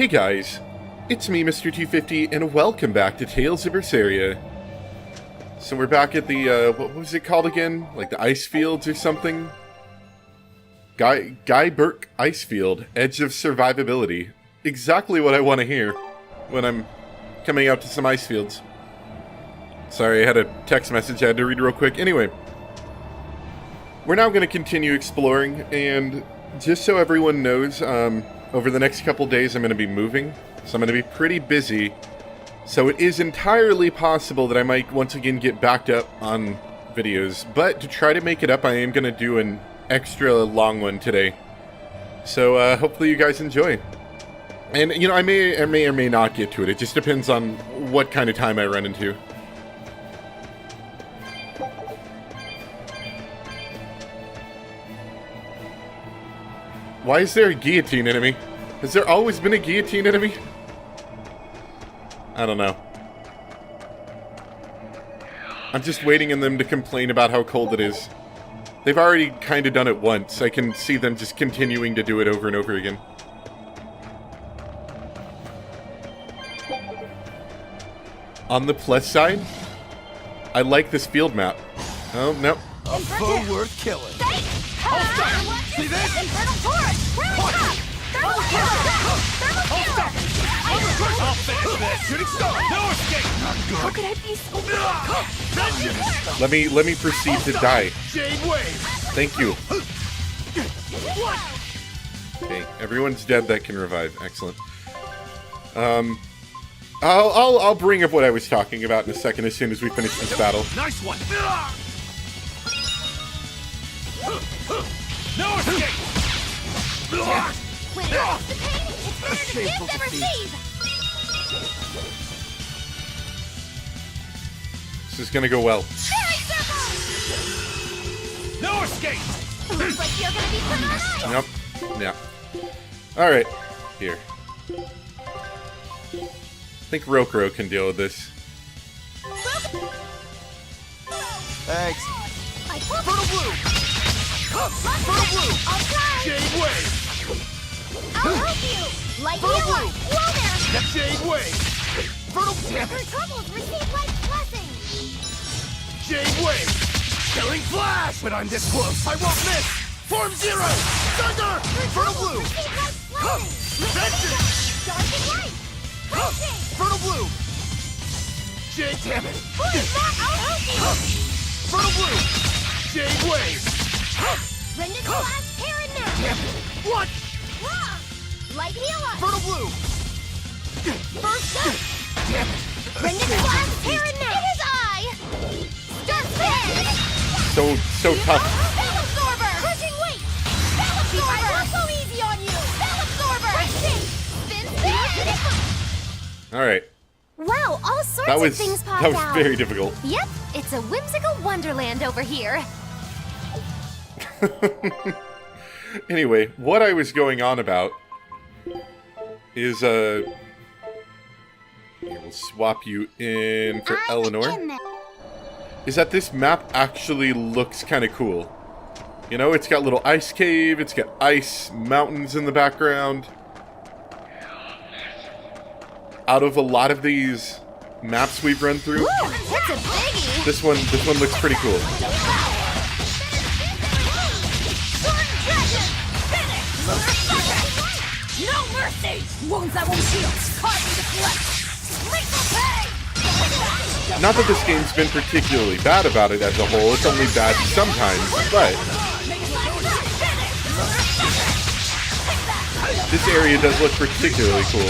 Hey guys, it's me, Mr. 250, and welcome back to Tales of Berseria. So we're back at the, what was it called again? Like the ice fields or something? Guy Burke Ice Field, Edge of Survivability. Exactly what I want to hear when I'm coming out to some ice fields. Sorry, I had a text message I had to read real quick. Anyway, we're now going to continue exploring, and just so everyone knows, over the next couple days I'm going to be moving, so I'm going to be pretty busy. So it is entirely possible that I might once again get backed up on videos, but to try to make it up, I am going to do an extra long one today. So hopefully you guys enjoy. And, you know, I may or may not get to it. It just depends on what kind of time I run into. Why is there a guillotine enemy? Has there always been a guillotine enemy? I don't know. I'm just waiting on them to complain about how cold it is. They've already kind of done it once. I can see them just continuing to do it over and over again. On the plus side, I like this field map. Oh, no. A foe worth killing. See this? Infernal Torch! Thermal Killer! I'll finish this! Shooting star! No escape! Not good! How could I be so Vengeance! Let me proceed to die. Jade Wave! Thank you. Okay, everyone's dead that can revive. Excellent. I'll bring up what I was talking about in a second as soon as we finish this battle. Nice one! No escape! When it comes to pain, it's better to give than receive! This is gonna go well. Fairy Circle! No escape! Looks like you're gonna be put on ice! Nope. Yeah. Alright. Here. I think Rokuro can deal with this. Thanks. Fertile Blue! Fertile Blue! I'll try! Jade Wave! I'll help you! Light healer! Whoa there! Jade Wave! Fertile Damn For it! troubles, receive life's blessing! Jade Wave! Killing Flash! But I'm this close! I won't miss! Form Zero! Thunder! Fertile Blue! Receive life's blessing! Vengeance! Darting light! Racing! Fertile Blue! Jade, damn it! I'll help you! Fertile Blue! Jade Wave! Rendon Flash, here and now! Damn it! What? Ah! Light healer! Fertile Blue! First up! Damn it! Rendon Flash, here and now! It is I! Dark Spin! So tough. Spell Absorber! Crushing weight! Spell Absorber! Not so easy on you! Spell Absorber! Racing! Spin! Alright. Wow, all sorts That of was things popped out. very difficult. Yep, it's a whimsical wonderland over here. Anyway, what I was going on about is, here, we'll swap you in for Eleanor. Is that this map actually looks kind of cool. You know, it's got little ice cave, it's got ice mountains in the background. Out of a lot of these maps we've run through, Ooh, that's a biggie! this one looks pretty cool. No mercy! Wounds that won't heal! Causing the flesh! Lethal pay! Not that this game's been particularly bad about it as a whole, it's only bad sometimes, but this area does look particularly cool.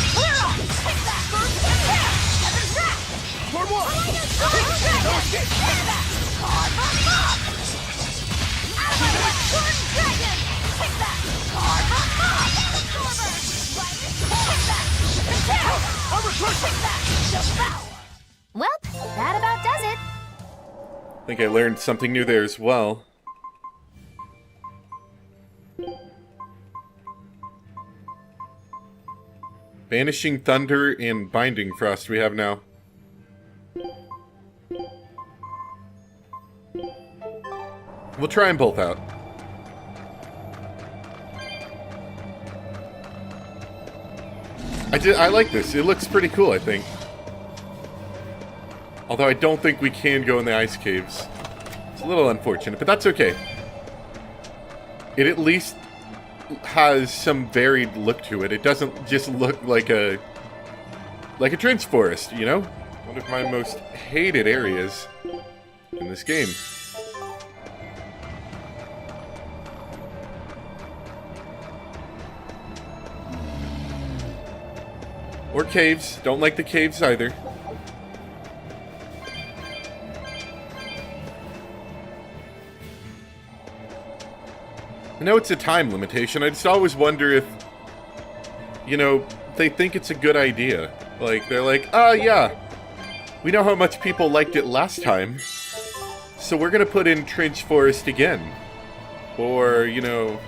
Well, that about does it. I think I learned something new there as well. Banishing Thunder and Binding Frost we have now. We'll try them both out. I like this. It looks pretty cool, I think. Although I don't think we can go in the ice caves. It's a little unfortunate, but that's okay. It at least has some varied look to it. It doesn't just look like a trench forest, you know? One of my most hated areas in this game. Or caves. Don't like the caves either. I know it's a time limitation. I just always wonder if, you know, they think it's a good idea. Like, they're like, oh yeah, we know how much people liked it last time, so we're gonna put in Trench Forest again. Or, you know...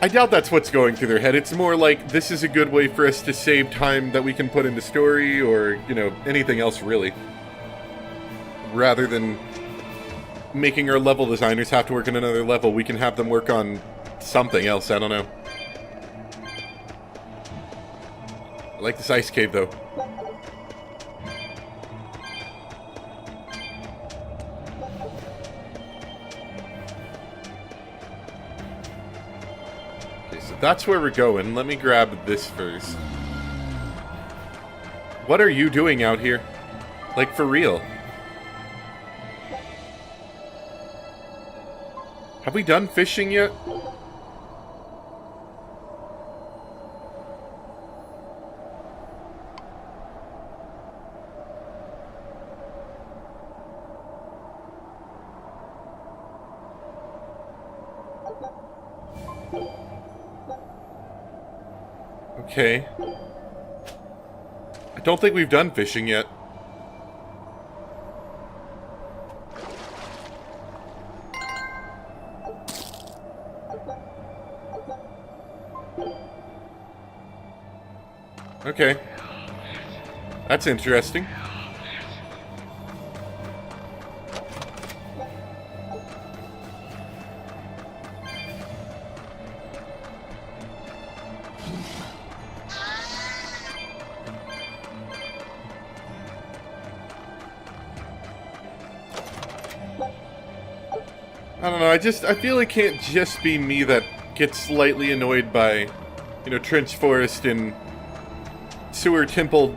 I doubt that's what's going through their head. It's more like, this is a good way for us to save time that we can put into story, or, you know, anything else really. Rather than making our level designers have to work on another level, we can have them work on something else, I don't know. I like this ice cave, though. Okay, so that's where we're going. Let me grab this first. What are you doing out here? Like, for real? Have we done fishing yet? Okay. I don't think we've done fishing yet. Okay. That's interesting. I don't know, I feel it can't just be me that gets slightly annoyed by, you know, Trench Forest and Sewer Temple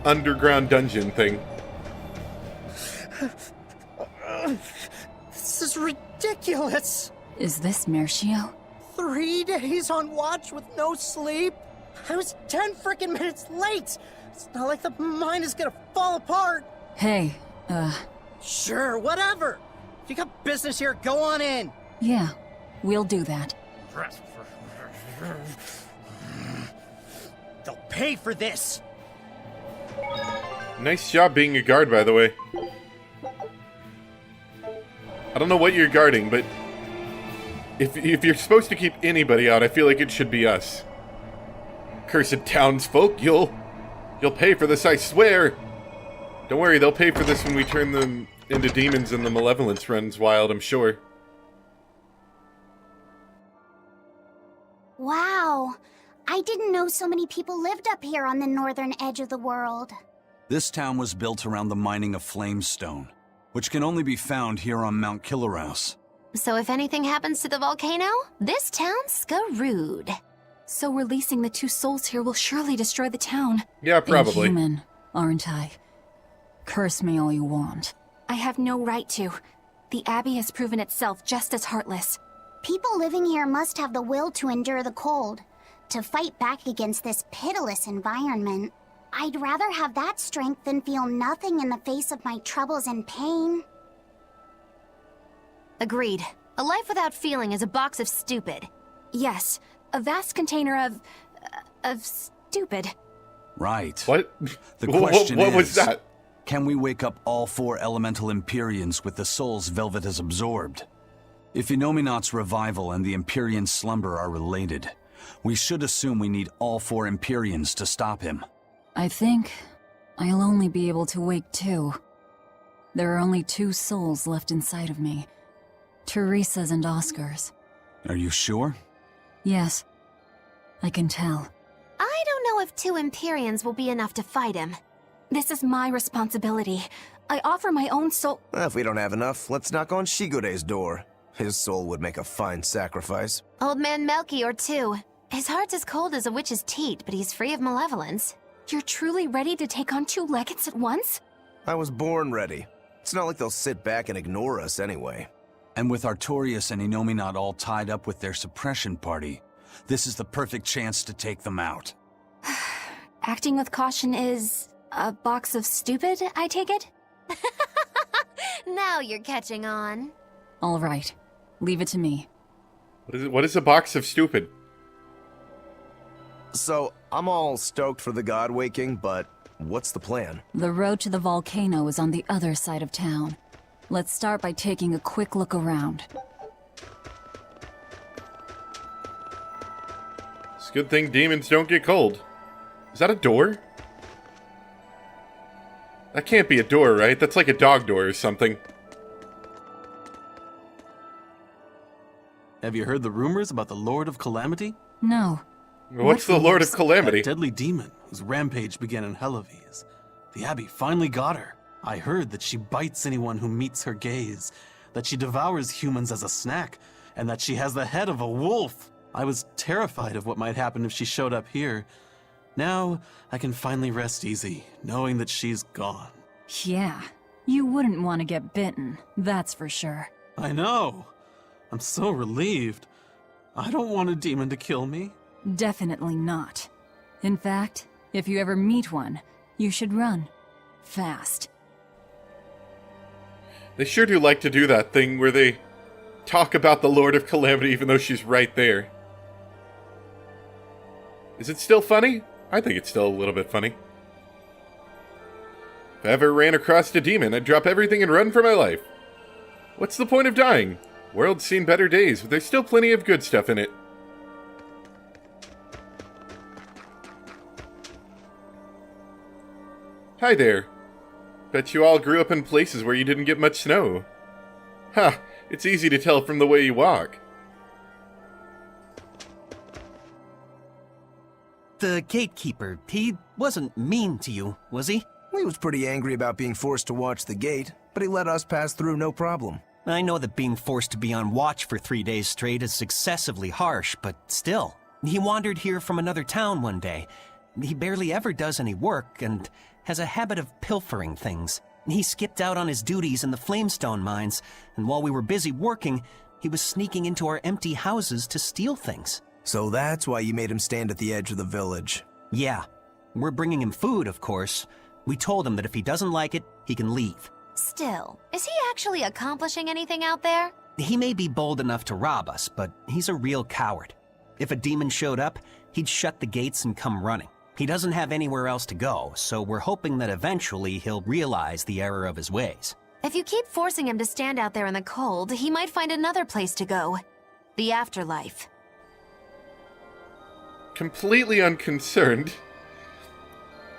underground dungeon thing. This is ridiculous! Is this Mercio? 3 days on watch with no sleep? I was 10 freaking minutes late! It's not like the mine is gonna fall apart! Hey, Sure, whatever! If you got business here, go on in! yeah, we'll do that. They'll pay for this! Nice job being a guard, by the way. I don't know what you're guarding, but if you're supposed to keep anybody out, I feel like it should be us. Cursed townsfolk, you'll pay for this, I swear! Don't worry, they'll pay for this when we turn them into demons and the malevolence runs wild, I'm sure. Wow. I didn't know so many people lived up here on the northern edge of the world. This town was built around the mining of flamestone, which can only be found here on Mount Killerhouse. So if anything happens to the volcano, this town's screwed. So releasing the 2 souls here will surely destroy the town. Yeah, probably. Inhuman, aren't I? Curse me all you want. I have no right to. The Abbey has proven itself just as heartless. People living here must have the will to endure the cold, to fight back against this pitiless environment. I'd rather have that strength than feel nothing in the face of my troubles and pain. Agreed. A life without feeling is a box of stupid. Yes, a vast container of stupid. Right. What? The question what was is, that? can we wake up all 4 elemental Empyreans with the souls Velvet has absorbed? If Inominat's revival and the Empyrean slumber are related, we should assume we need all 4 Empyreans to stop him. I think I'll only be able to wake 2. There are only 2 souls left inside of me. Teresa's and Oscar's. Are you sure? Yes, I can tell. I know if 2 Empyreans will be enough to fight him. This is my responsibility. I offer my own soul— If we don't have enough, let's knock on Shigure's door. His soul would make a fine sacrifice. Old man Melchior, too. His heart's as cold as a witch's teat, but he's free of malevolence. You're truly ready to take on 2 legates at once? I was born ready. It's not like they'll sit back and ignore us anyway. And with Artorias and Innominat all tied up with their suppression party, this is the perfect chance to take them out. Acting with caution is a box of stupid, I take it? Now you're catching on. All right. Leave it to me. What is a box of stupid? So, I'm all stoked for the god waking, but what's the plan? The road to the volcano is on the other side of town. Let's start by taking a quick look around. It's a good thing demons don't get cold. Is that a door? That can't be a door, right? That's like a dog door or something. Have you heard the rumors about the Lord of Calamity? No. What's the Lord of Calamity? That deadly demon whose rampage began in Helaves. The Abbey finally got her. I heard that she bites anyone who meets her gaze, that she devours humans as a snack, and that she has the head of a wolf. I was terrified of what might happen if she showed up here. Now, I can finally rest easy, knowing that she's gone. Yeah. You wouldn't want to get bitten, that's for sure. I know. I'm so relieved. I don't want a demon to kill me. Definitely not. In fact, if you ever meet one, you should run. Fast. They sure do like to do that thing where they talk about the Lord of Calamity even though she's right there. Is it still funny? I think it's still a little bit funny. If I ever ran across a demon, I'd drop everything and run for my life. What's the point of dying? World's seen better days, but there's still plenty of good stuff in it. Hi there. Bet you all grew up in places where you didn't get much snow. Ha! It's easy to tell from the way you walk. The gatekeeper, he wasn't mean to you, was he? He was pretty angry about being forced to watch the gate, but he let us pass through no problem. I know that being forced to be on watch for 3 days straight is excessively harsh, but still. He wandered here from another town one day. He barely ever does any work, and has a habit of pilfering things. He skipped out on his duties in the Flamestone mines, and while we were busy working, he was sneaking into our empty houses to steal things. So that's why you made him stand at the edge of the village. Yeah. We're bringing him food, of course. We told him that if he doesn't like it, he can leave. Still, is he actually accomplishing anything out there? He may be bold enough to rob us, but he's a real coward. If a demon showed up, he'd shut the gates and come running. He doesn't have anywhere else to go, so we're hoping that eventually he'll realize the error of his ways. If you keep forcing him to stand out there in the cold, he might find another place to go. The afterlife. Completely unconcerned.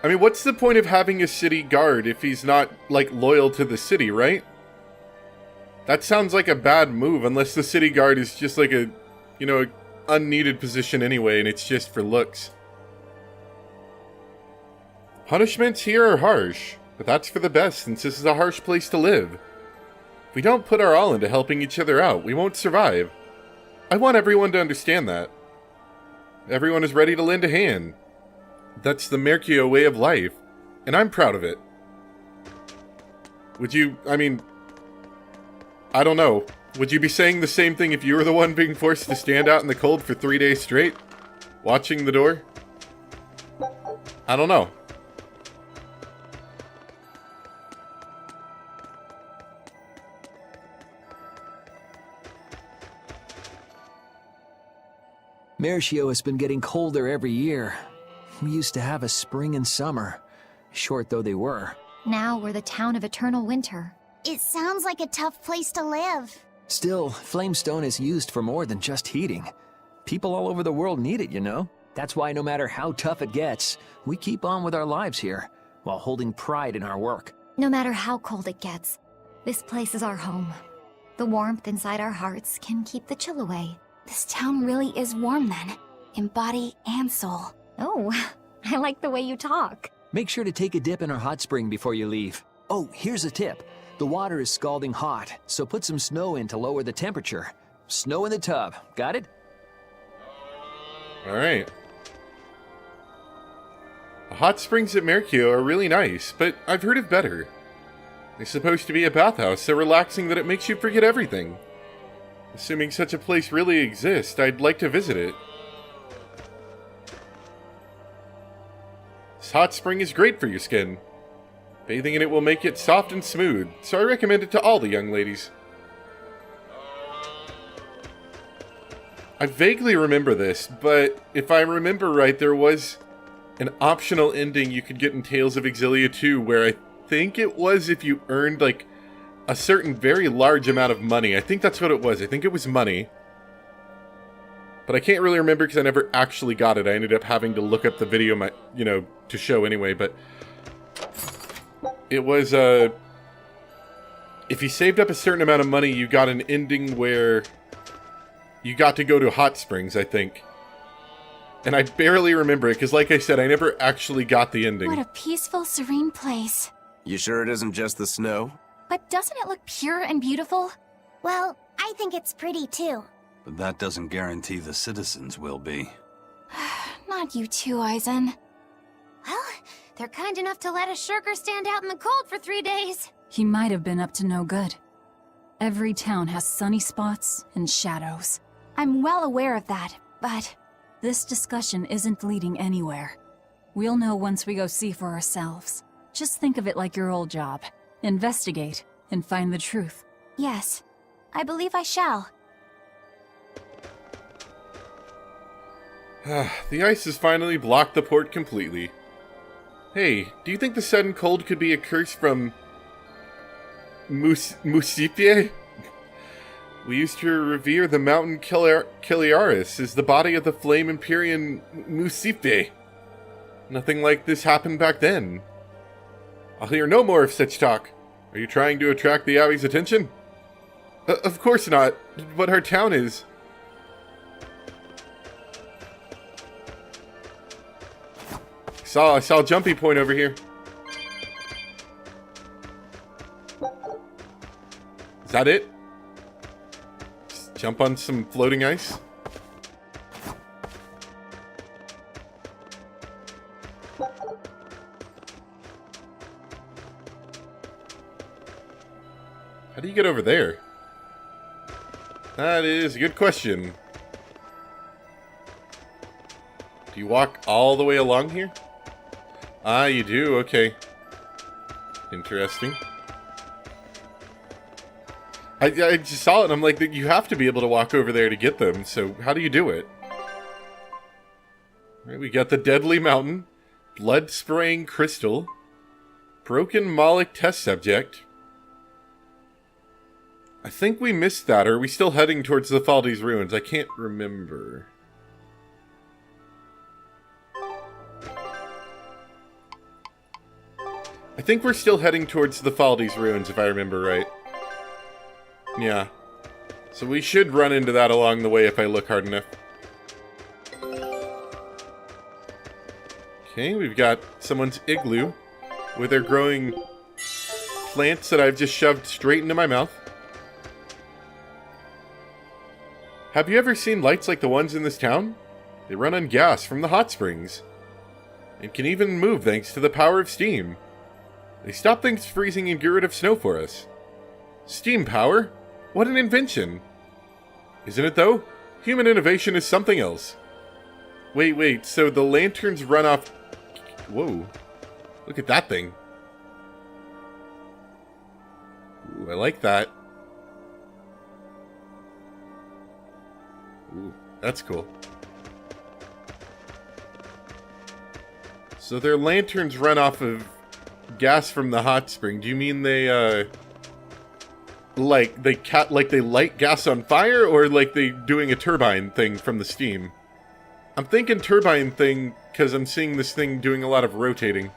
I mean, what's the point of having a city guard if he's not, like, loyal to the city, right? That sounds like a bad move, unless the city guard is just like a, you know, unneeded position anyway, and it's just for looks. Punishments here are harsh, but that's for the best since this is a harsh place to live. If we don't put our all into helping each other out, we won't survive. I want everyone to understand that. Everyone is ready to lend a hand. That's the Mercure way of life, and I'm proud of it. Would you, I mean, I don't know. Would you be saying the same thing if you were the one being forced to stand out in the cold for 3 days straight? Watching the door? I don't know. Mercure has been getting colder every year. We used to have a spring and summer, short though they were. Now we're the town of eternal winter. It sounds like a tough place to live. Still, Flamestone is used for more than just heating. People all over the world need it, you know? That's why no matter how tough it gets, we keep on with our lives here, while holding pride in our work. No matter how cold it gets, this place is our home. The warmth inside our hearts can keep the chill away. This town really is warm then, in body and soul. Oh, I like the way you talk. Make sure to take a dip in our hot spring before you leave. Oh, here's a tip. The water is scalding hot, so put some snow in to lower the temperature. Snow in the tub. Got it? Alright. The hot springs at Mercure are really nice, but I've heard of better. They're supposed to be a bathhouse so relaxing that it makes you forget everything. Assuming such a place really exists, I'd like to visit it. This hot spring is great for your skin. Bathing in it will make it soft and smooth, so I recommend it to all the young ladies. I vaguely remember this, but if I remember right, there was an optional ending you could get in Tales of Exilia 2 where I think it was if you earned like a certain very large amount of money. I think that's what it was. I think it was money. But I can't really remember because I never actually got it. I ended up having to look up the video, to show anyway, but it was, if you saved up a certain amount of money, you got an ending where you got to go to hot springs, I think. And I barely remember it, because like I said, I never actually got the ending. What a peaceful, serene place. You sure it isn't just the snow? But doesn't it look pure and beautiful? Well, I think it's pretty too. But that doesn't guarantee the citizens will be. Not you too, Eisen. Well, they're kind enough to let a shirker stand out in the cold for 3 days. He might have been up to no good. Every town has sunny spots and shadows. I'm well aware of that, but... This discussion isn't leading anywhere. We'll know once we go see for ourselves. Just think of it like your old job. Investigate and find the truth. Yes, I believe I shall. The ice has finally blocked the port completely. Hey, do you think the sudden cold could be a curse from... Musipie? We used to revere the mountain Kiliaris as the body of the flame Empyrean Musipie. Nothing like this happened back then. I'll hear no more of such talk. Are you trying to attract the Abbey's attention? Of course not, but our town is. I saw a jumpy point over here. Is that it? Just jump on some floating ice? How do you get over there? That is a good question. Do you walk all the way along here? Ah, you do? Okay. Interesting. I just saw it and I'm like, you have to be able to walk over there to get them, so how do you do it? Alright, we got the Deadly Mountain, Blood-Spraying Crystal, Broken Moloch Test Subject. I think we missed that, or are we still heading towards the Faldi's Ruins? I can't remember. I think we're still heading towards the Faldi's Ruins, if I remember right. Yeah. So we should run into that along the way if I look hard enough. Okay, we've got someone's igloo where they're growing plants that I've just shoved straight into my mouth. Have you ever seen lights like the ones in this town? They run on gas from the hot springs, and can even move thanks to the power of steam. They stop things freezing and get rid of snow for us. Steam power? What an invention! Isn't it though? Human innovation is something else. Wait, so the lanterns run off... Whoa. Look at that thing. Ooh, I like that. Ooh, that's cool. So their lanterns run off of gas from the hot spring. Do you mean they, like they light gas on fire, or like they doing a turbine thing from the steam? I'm thinking turbine thing, because I'm seeing this thing doing a lot of rotating.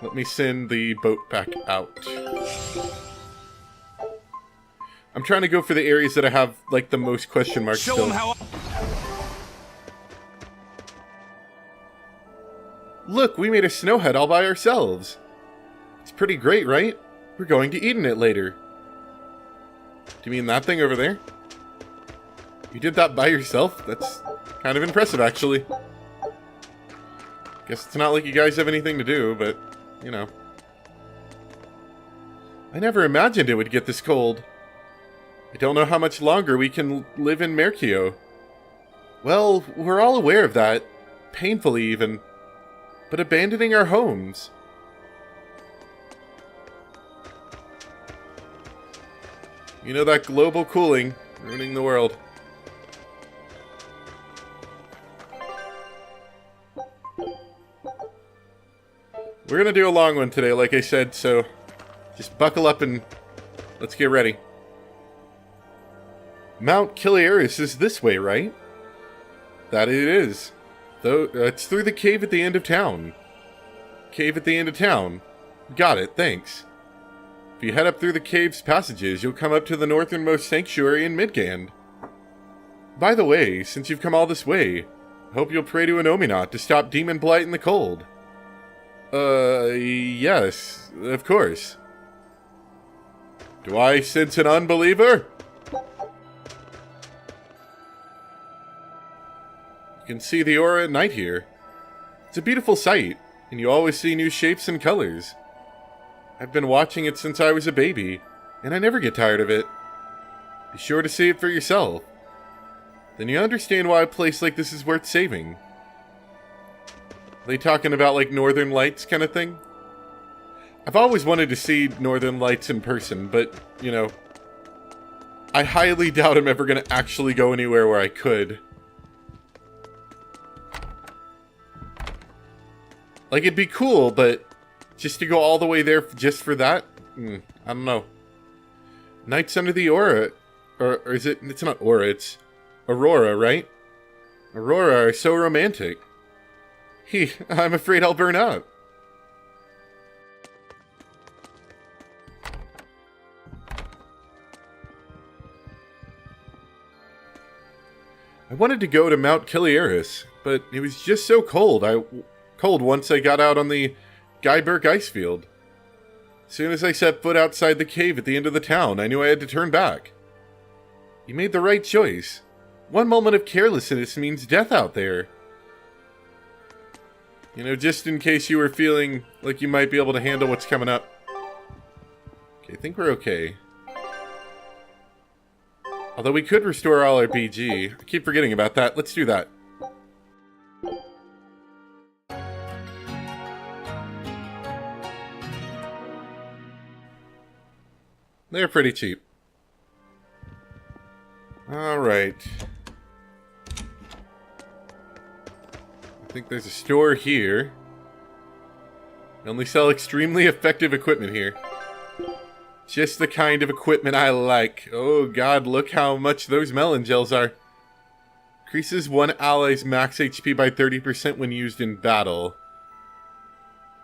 Let me send the boat back out. I'm trying to go for the areas that I have, like, the most question marks still. Show 'em how. Look, we made a snowhead all by ourselves. It's pretty great, right? We're going to eat in it later. Do you mean that thing over there? You did that by yourself? That's kind of impressive, actually. Guess it's not like you guys have anything to do, but, you know. I never imagined it would get this cold. I don't know how much longer we can live in Merkio. Well, we're all aware of that. Painfully, even. But abandoning our homes. You know, that global cooling ruining the world. We're gonna do a long one today, like I said, so just buckle up and let's get ready. Mount Kiliaris is this way, right? That it is. Though it's through the cave at the end of town. Cave at the end of town. Got it, thanks. If you head up through the cave's passages, you'll come up to the northernmost sanctuary in Midgand. By the way, since you've come all this way, I hope you'll pray to an Ominot to stop demon blight in the cold. Yes, of course. Do I sense an unbeliever? You can see the aura at night here. It's a beautiful sight, and you always see new shapes and colors. I've been watching it since I was a baby, and I never get tired of it. Be sure to see it for yourself. Then you understand why a place like this is worth saving. Are they talking about like Northern Lights kind of thing? I've always wanted to see Northern Lights in person, but, you know, I highly doubt I'm ever going to actually go anywhere where I could. Like, it'd be cool, but just to go all the way there just for that? I don't know. Nights under the aura. Or is it? It's not aura, it's Aurora, right? Aurora are so romantic. I'm afraid I'll burn up. I wanted to go to Mount Kiliaris, but it was just so cold. Cold once I got out on the Guyberg ice field. As soon as I set foot outside the cave at the end of the town, I knew I had to turn back. You made the right choice. One moment of carelessness means death out there. You know, just in case you were feeling like you might be able to handle what's coming up. Okay, I think we're okay. Although we could restore all our BG. I keep forgetting about that. Let's do that. They're pretty cheap. Alright. I think there's a store here. They only sell extremely effective equipment here. Just the kind of equipment I like. Oh god, look how much those melon gels are. Increases one ally's max HP by 30% when used in battle.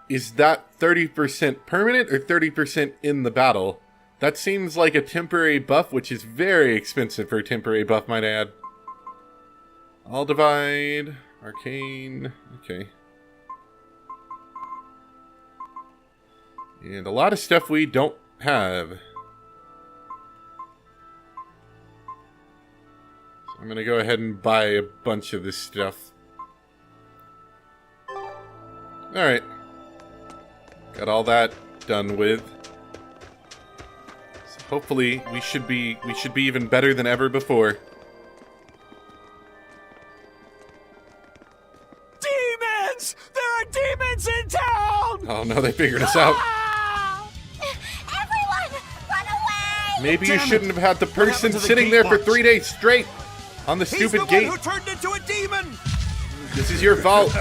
Is that 30% permanent or 30% in the battle? That seems like a temporary buff, which is very expensive for a temporary buff, might I add. All divide, arcane, okay. And a lot of stuff we don't have. So I'm gonna go ahead and buy a bunch of this stuff. Alright. Got all that done with. So hopefully we should be even better than ever before. Demons! There are demons in town! Oh no, they figured us out. Maybe you shouldn't have had the person sitting there for 3 days straight on the stupid gate. He's the one who turned into a demon! This is your fault.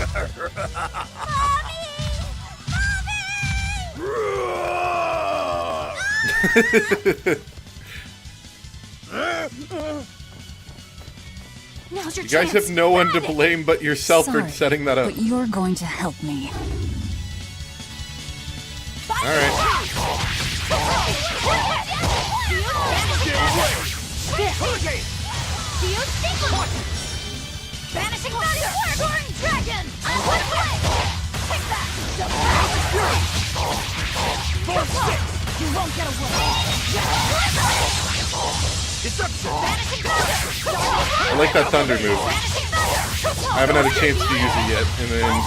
Now's your You guys have no one to blame but yourself for setting that up. But you're going to help me. Alright. Vanishing Thunder! Soaring Dragon! I like that thunder move. I haven't had a chance to use it yet. And then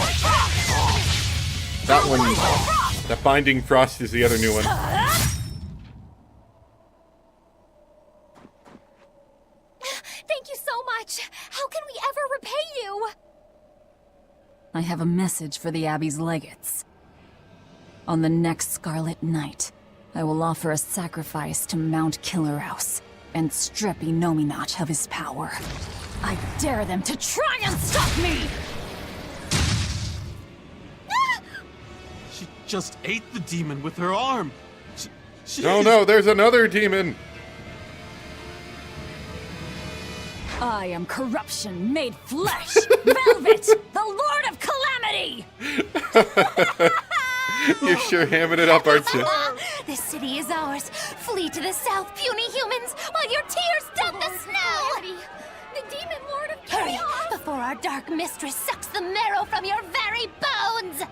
that one, that Binding Frost is the other new one. Thank you so much. How can we ever repay you? I have a message for the Abbey's legates. On the next Scarlet Night, I will offer a sacrifice to Mount Killerhouse and strip Inominat of his power. I dare them to try and stop me! She just ate the demon with her arm. Oh no, there's another demon! I am corruption made flesh! Velvet, the Lord of Calamity! You're sure hamming it up, aren't you? This city is ours. Flee to the south, puny humans, while your tears dump the snow! The demon lord of chaos! Hurry, before our dark mistress sucks the marrow from your very bones!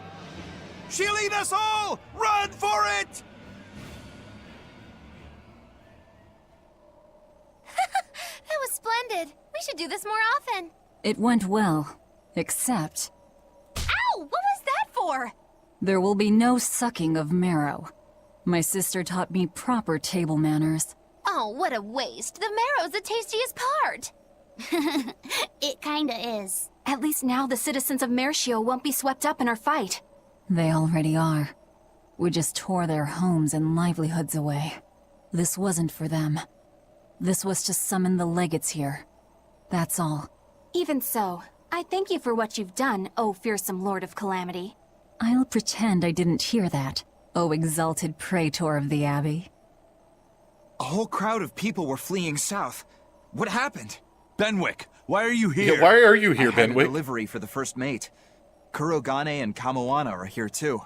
She'll eat us all! Run for it! That was splendid. We should do this more often. It went well, except Ow! What was that for? there will be no sucking of marrow. My sister taught me proper table manners. Oh, what a waste. The marrow's the tastiest part. It kinda is. At least now the citizens of Mershio won't be swept up in our fight. They already are. We just tore their homes and livelihoods away. This wasn't for them. This was to summon the legates here. That's all. Even so, I thank you for what you've done, O fearsome Lord of Calamity. I'll pretend I didn't hear that, O exalted praetor of the Abbey. A whole crowd of people were fleeing south. What happened? Benwick, why are you here? Yeah, why are you here, I had a Benwick? delivery for the first mate. Kurogane and Kamoana are here too.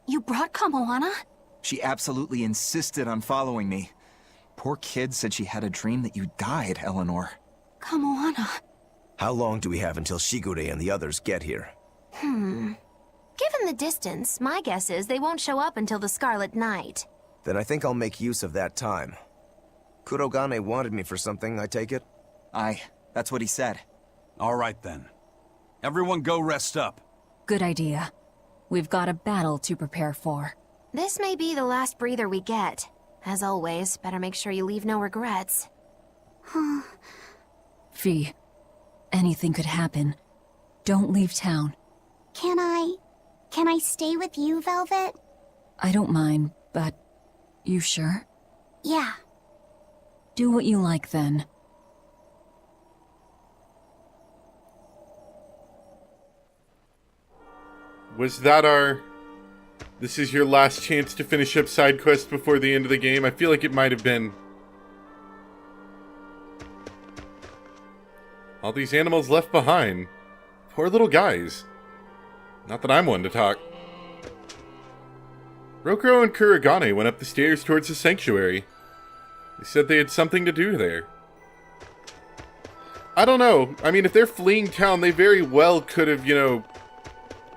You brought Kamoana? She absolutely insisted on following me. Poor kid said she had a dream that you died, Eleanor. Kamoana. How long do we have until Shigure and the others get here? Given the distance, my guess is they won't show up until the Scarlet Night. Then I think I'll make use of that time. Kurogane wanted me for something, I take it? Aye, that's what he said. All right then. Everyone go rest up. Good idea. We've got a battle to prepare for. This may be the last breather we get. As always, better make sure you leave no regrets. Fee, anything could happen. Don't leave town. Can I stay with you, Velvet? I don't mind, but you sure? Yeah. Do what you like then. Was that our... This is your last chance to finish up side quests before the end of the game? I feel like it might have been. All these animals left behind. Poor little guys. Not that I'm one to talk. Rokuro and Kurogane went up the stairs towards the sanctuary. They said they had something to do there. I don't know. I mean, if they're fleeing town, they very well could have, you know,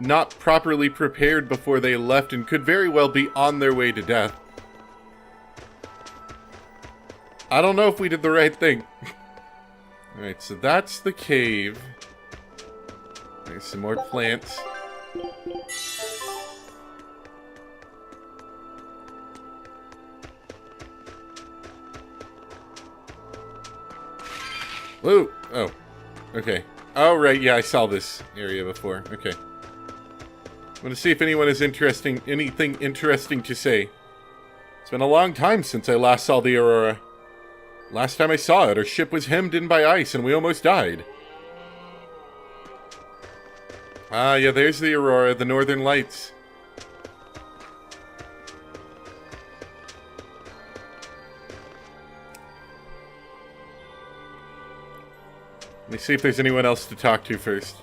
not properly prepared before they left and could very well be on their way to death. I don't know if we did the right thing. Alright, so that's the cave. There's some more plants. Whoa! Oh. Okay. Oh, right, yeah, I saw this area before. Okay. I'm gonna see if anyone has anything interesting to say. It's been a long time since I last saw the Aurora. Last time I saw it, our ship was hemmed in by ice and we almost died. Ah, yeah, there's the Aurora, the Northern Lights. Let me see if there's anyone else to talk to first.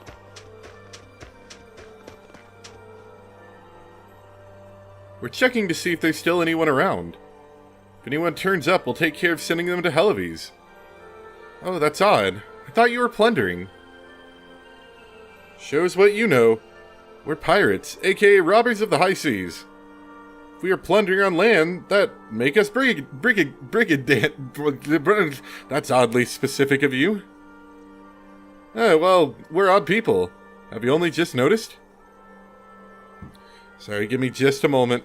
We're checking to see if there's still anyone around. If anyone turns up, we'll take care of sending them to Helaves. Oh, that's odd. I thought you were plundering. Shows what you know. We're pirates, aka robbers of the high seas. we are plundering on land that make us brigand. That's oddly specific of you. Well, we're odd people. Have you only just noticed? Sorry, give me just a moment.